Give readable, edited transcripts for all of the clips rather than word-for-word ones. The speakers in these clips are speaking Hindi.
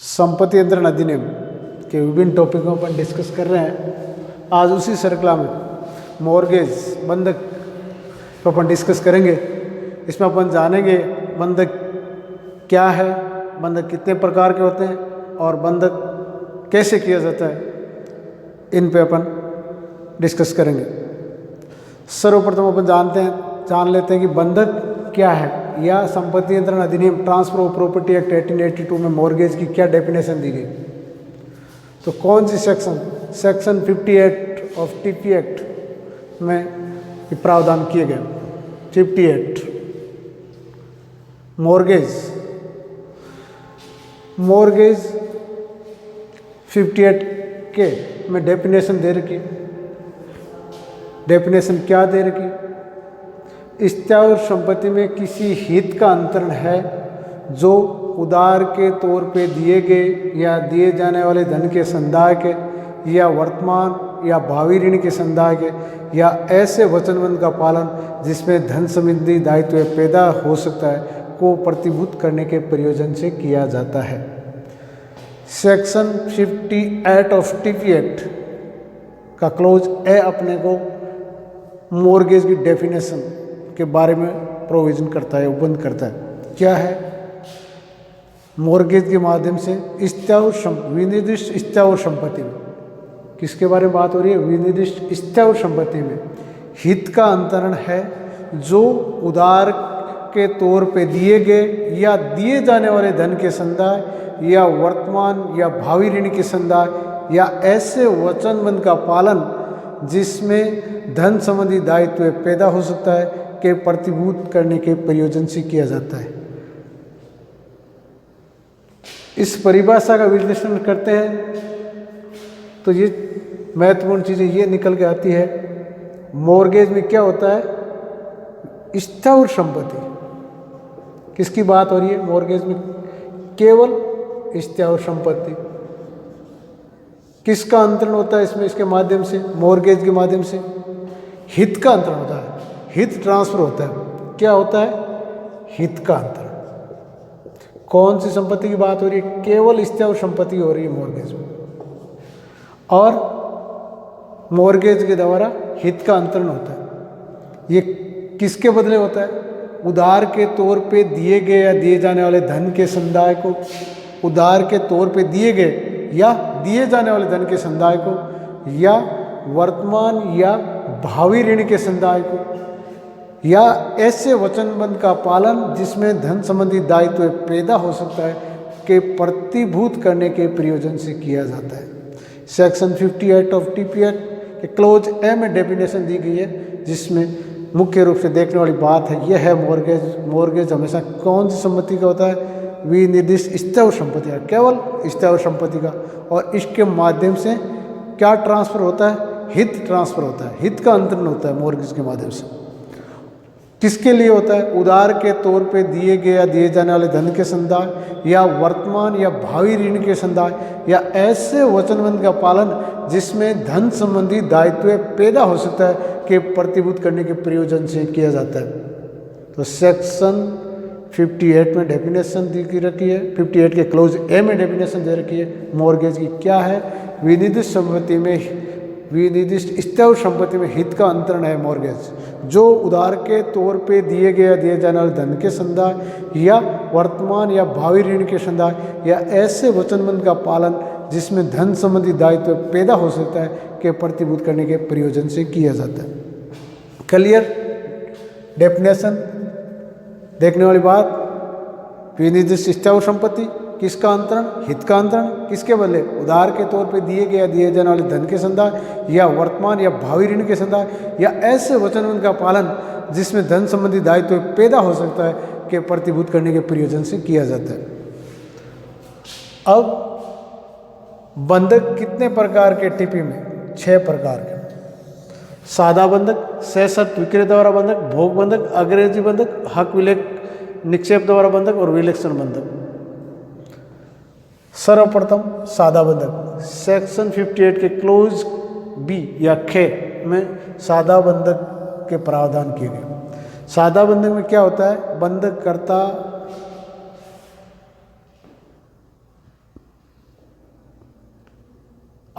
संपत्ति यंत्रण अधिनियम के विभिन्न टॉपिकों पर डिस्कस कर रहे हैं। आज उसी श्रृंखला में मॉर्गेज बंधक को अपन डिस्कस करेंगे। इसमें अपन जानेंगे बंधक क्या है, बंधक कितने प्रकार के होते हैं और बंधक कैसे किया जाता है, इन पे अपन डिस्कस करेंगे। सर्वप्रथम अपन जान लेते हैं कि बंधक क्या है या संपत्ति यंत्रण अधिनियम ट्रांसफर ऑफ प्रॉपर्टी एक्ट 1882 में मॉर्गेज की क्या डेफिनेशन दी गई। तो कौन सी सेक्शन 58 ऑफ टीपी एक्ट में ये प्रावधान किए गए। 58 मॉर्गेज 58 के में डेफिनेशन दे रखी। डेफिनेशन क्या दे रखी? स्थावर संपत्ति में किसी हित का अंतरण है जो उधार के तौर पे दिए गए या दिए जाने वाले धन के संदाय के या वर्तमान या भावी ऋण के संदाय के या ऐसे वचनबंध का पालन जिसमें धन संबंधी दायित्व पैदा हो सकता है को प्रतिभूत करने के प्रयोजन से किया जाता है। सेक्शन 58 ऑफ टीपी एक्ट का क्लोज ए अपने को मॉर्गेज की डेफिनेशन के बारे में प्रोविजन करता है, उपबंध करता है। क्या है? मॉर्गेज के माध्यम से विनिर्दिष्ट स्थावर संपत्ति में, किसके बारे में बात हो रही है? विनिर्दिष्ट स्थावर संपत्ति में हित का अंतरण है जो उधार के तौर पे दिए गए या दिए जाने वाले धन के संदाय या वर्तमान या भावी ऋण के संदाय या ऐसे वचनबंध का पालन जिसमें धन संबंधी दायित्व पैदा हो सकता है के प्रतिभूत करने के प्रयोजन से किया जाता है। इस परिभाषा का विश्लेषण करते हैं तो ये महत्वपूर्ण चीज़ें ये निकल के आती है। मॉर्गेज में क्या होता है? स्थावर संपत्ति। किसकी बात हो रही है मॉर्गेज में? केवल स्थावर संपत्ति। किसका अंतरण होता है इसमें? इसके माध्यम से, मॉर्गेज के माध्यम से हित का अंतरण होता है, हित ट्रांसफर होता है। क्या होता है? हित का अंतरण। कौन सी संपत्ति की बात हो रही है? केवल स्थावर संपत्ति हो रही है मॉर्गेज में, और मॉर्गेज के द्वारा हित का अंतरण होता है। ये किसके बदले होता है? उधार के तौर पे दिए गए या दिए जाने वाले धन के संदाय को, उधार के तौर पे दिए गए या दिए जाने वाले धन के संदाय को या वर्तमान या भावी ऋण के संदाय को या ऐसे वचनबंध का पालन जिसमें धन संबंधी दायित्व पैदा हो सकता है के प्रतिभूत करने के प्रयोजन से किया जाता है। सेक्शन 58 ऑफ टीपी एक्ट के क्लोज ए में डेफिनेशन दी गई है, जिसमें मुख्य रूप से देखने वाली बात है यह है मॉर्गेज। मॉर्गेज हमेशा कौन सी संपत्ति का होता है? विनिर्दिष्ट स्थावर संपत्ति का, केवल स्थावर संपत्ति का। और इसके माध्यम से क्या ट्रांसफर होता है? हित ट्रांसफर होता है, हित का अंतरण होता है मॉर्गेज के माध्यम से। किसके लिए होता है? उधार के तौर पे दिए गए या दिए जाने वाले धन के संदाय या वर्तमान या भावी ऋण के संदाय या ऐसे वचनबंध का पालन जिसमें धन संबंधी दायित्व पैदा हो सकता है के प्रतिभूत करने के प्रयोजन से किया जाता है। तो सेक्शन 58 में डेफिनेशन दी रखी है, 58 के क्लोज ए में डेफिनेशन दे रखी है मॉर्गेज की। क्या है? विनिर्दिष्ट संपत्ति में, विनिर्दिष्ट स्थावर संपत्ति में हित का अंतरण है मॉर्गेज, जो उधार के तौर पे दिए गए या दिए जाने वाले धन के संदाय या वर्तमान या भावी ऋण के संदाय या ऐसे वचनबंध का पालन जिसमें धन संबंधी दायित्व पैदा हो सकता है के प्रतिभूत करने के प्रयोजन से किया जाता है। Clear definition? देखने वाली बात, विनिर्दिष्ट स्थावर संपत्ति, किसका अंतरण? हित का अंतरण। किसके बदले? उधार के तौर पे दिए गए या दिए जाने वाले धन के संदाय या वर्तमान या भावी ऋण के संदाय या ऐसे वचनबंध का पालन जिसमें धन संबंधी दायित्व पैदा हो सकता है के प्रतिभूत करने के प्रयोजन से किया जाता है। अब बंधक कितने प्रकार के टीपी में? 6 प्रकार के। सादा बंधक, सशर्त विक्रय द्वारा बंधक, भोग बंधक, अंग्रेजी बंधक, हक विलेख निक्षेप द्वारा बंधक और विलक्षण बंधक। सर्वप्रथम सादा बंधक। सेक्शन 58 के क्लोज बी या खे में सादा बंधक के प्रावधान किए गए। सादा बंधक में क्या होता है? बंधककर्ता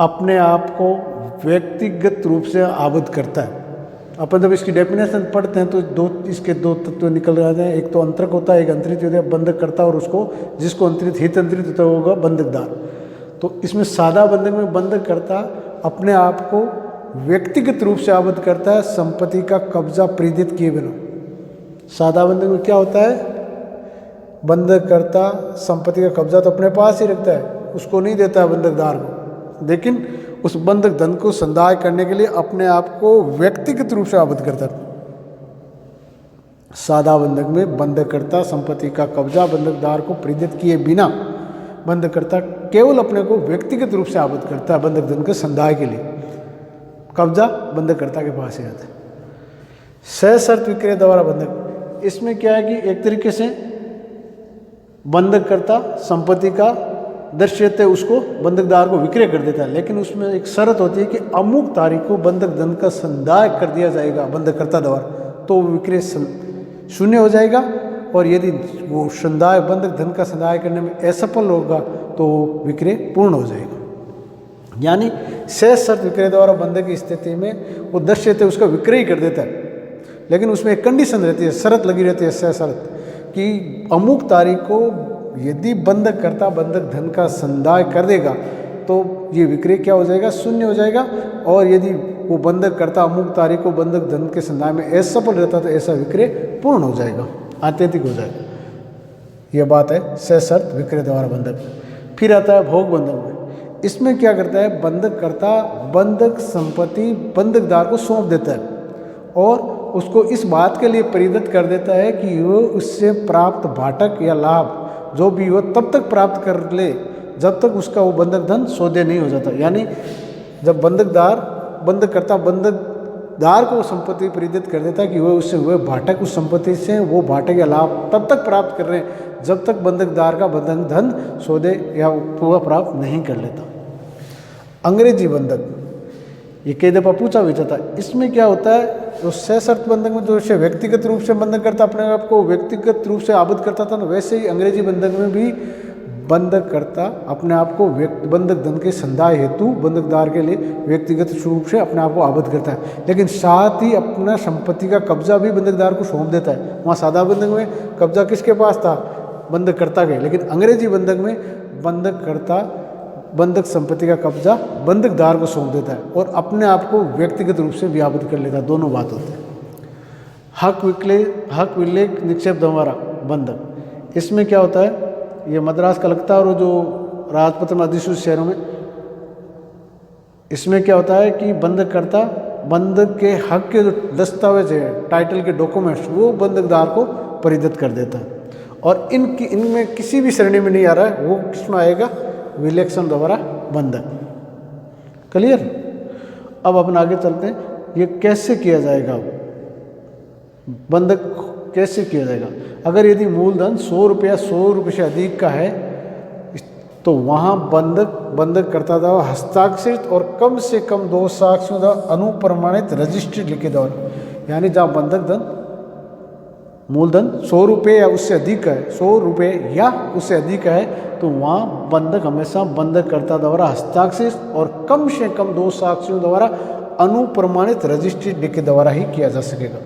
अपने आप को व्यक्तिगत रूप से आबद्ध करता है। अपन जब इसकी डेफिनेशन पढ़ते हैं तो इसके दो तत्व निकल जाते हैं, एक तो अंतरक होता है, एक अंतरित होता है, बंधक करता और उसको जिसको अंतरित हित अंतरित होता है होगा बंधकदार। तो इसमें सादा बंधक में बंधक करता अपने आप को व्यक्तिगत रूप से आबद्ध करता है, संपत्ति का कब्जा प्रेरित किए बिना। सादा बंधक में क्या होता है, बंधक करता संपत्ति का कब्जा तो अपने पास ही रखता है, उसको नहीं देता है बंधकदार को, लेकिन उस बंधक धन को संदाय करने के लिए अपने आप को व्यक्तिगत रूप से आबद्ध करता है। सादा बंधक में बंधककर्ता संपत्ति का कब्जा बंधकदार को प्रेरित किए बिना बंधककर्ता केवल अपने को व्यक्तिगत रूप से आबद्ध करता है बंधक धन के संदाय के लिए, कब्जा बंधककर्ता के पास ही आता है। सशर्त विक्रय द्वारा बंधक, इसमें क्या है कि एक तरीके से बंधककर्ता संपत्ति का दर्शयते उसको बंधकदार को विक्रय कर देता है, लेकिन उसमें एक शर्त होती है कि अमुक तारीख को बंधक धन का संदाय कर दिया जाएगा बंधककर्ता द्वारा, तो वो विक्रय शून्य हो जाएगा, और यदि वो संदाय बंधक धन का संदाय करने में असफल होगा तो विक्रय पूर्ण हो जाएगा। यानी शेष शर्त विक्रय द्वारा बंधक की स्थिति में वो दर्शयते उसका विक्रय कर देता है, लेकिन उसमें एक कंडीशन रहती है, शर्त लगी रहती है शेष शर्त कि अमुक तारीख को यदि बंधक करता बंधक धन का संदाय कर देगा तो ये विक्रय क्या हो जाएगा, शून्य हो जाएगा, और यदि वो बंधक करता अमुक तारीख को बंधक धन के संदाय में असफल रहता तो ऐसा विक्रय पूर्ण हो जाएगा, आत्यंतिक हो जाएगा। यह बात है सशर्त विक्रय द्वारा बंधक। फिर आता है भोग बंधक में, इसमें क्या करता है, बंधक करता बंधक संपत्ति बंधकदार को सौंप देता है और उसको इस बात के लिए प्रेरित कर देता है कि वो उससे प्राप्त भाटक या लाभ जो भी हो तब तक प्राप्त कर ले जब तक उसका वो बंधक धन सौदे नहीं हो जाता। यानी जब बंधक करता बंधकदार को संपत्ति प्रेरित कर देता है कि वह उससे वह भाटक उस संपत्ति से वो भाटक या लाभ तब तक प्राप्त कर रहे हैं जब तक बंधकदार का बंधक धन सौदे या पूरा प्राप्त नहीं कर लेता। अंग्रेजी बंधक, ये कई दफ़ा पूछा भी जाता है, इसमें क्या होता है, तो सशर्त बंधक में जो से व्यक्तिगत रूप से बंधक करता अपने आप को व्यक्तिगत रूप से आबद्ध करता था ना, वैसे ही अंग्रेजी बंधक में भी बंधक करता अपने आप को बंधक धन के संदाय हेतु बंधकदार के लिए व्यक्तिगत रूप से अपने आप को आबद्ध करता है, लेकिन साथ ही अपना संपत्ति का कब्जा भी बंधकदार को सौंप देता है। वहाँ सादा बंधक में कब्जा किसके पास था, बंधककर्ता के, लेकिन अंग्रेजी बंधक में बंधककर्ता बंधक संपत्ति का कब्जा बंधकदार को सौंप देता है और अपने आप को व्यक्तिगत रूप से व्यापृत कर लेता है। दोनों बात होते हैं। हक विलेख निक्षेप द्वारा बंधक, इसमें क्या होता है, ये मद्रास कलकत्ता और जो राजपत्र में अधिसूचित शहरों में, इसमें क्या होता है कि बंधक करता बंधक के हक के जो दस्तावेज है, टाइटल के डॉक्यूमेंट्स, वो बंधकदार को प्रेरित कर देता है और इनमें किसी भी श्रेणी में नहीं आ रहा है, वो किसमें आएगा, विलेक्षण द्वारा बंधक। क्लियर। अब अपन आगे चलते हैं, ये कैसे किया जाएगा, बंधक कैसे किया जाएगा। अगर यदि मूलधन 100 रुपया 100 रुपये से अधिक का है तो वहाँ बंधक करता द्वारा हस्ताक्षरित और कम से कम 2 साक्ष्यों द्वारा अनुप्रमाणित रजिस्ट्री लिखे द्वारा, यानी जहाँ बंधक धन मूलधन 100 रुपये या उससे अधिक है, 100 रुपये या उससे अधिक है, तो वहाँ बंधक हमेशा बंधककर्ता द्वारा हस्ताक्षरित और कम से कम 2 साक्ष्यों द्वारा अनुप्रमाणित रजिस्ट्री लिख के द्वारा ही किया जा सकेगा।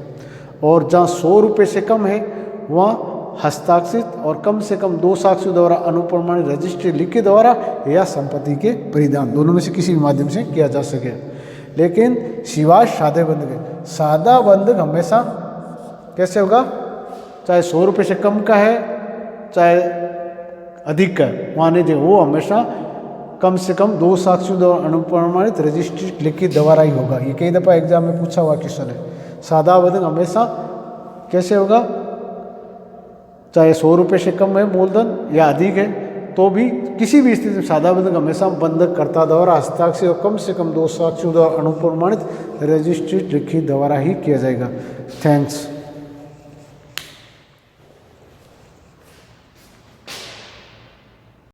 और जहाँ 100 रुपये से कम है वहाँ हस्ताक्षरित और कम से कम 2 साक्ष्यों द्वारा अनुप्रमाणित रजिस्ट्री लिख के द्वारा या संपत्ति के परिधान, दोनों में से किसी भी माध्यम से किया जा सके। लेकिन सिवाय सादे बंधक, सादा बंधक हमेशा कैसे होगा, चाहे 100 रुपये से कम का है चाहे अधिक का है, वहाँ नहीं, वो हमेशा कम से कम 2 साक्ष्यों द्वारा अनुप्रमाणित रजिस्ट्री लिखित द्वारा ही होगा। ये कई दफ़ा एग्जाम में पूछा हुआ क्वेश्चन है। सादा बंधक हमेशा कैसे होगा, चाहे 100 रुपये से कम है मूलधन या अधिक है तो भी किसी भी स्थिति में सादा बंधक हमेशा बंधककर्ता द्वारा हस्ताक्षर और कम से कम 2 साक्ष्यों द्वारा अनुप्रमाणित रजिस्ट्री लिखित द्वारा ही किया जाएगा। थैंक्स।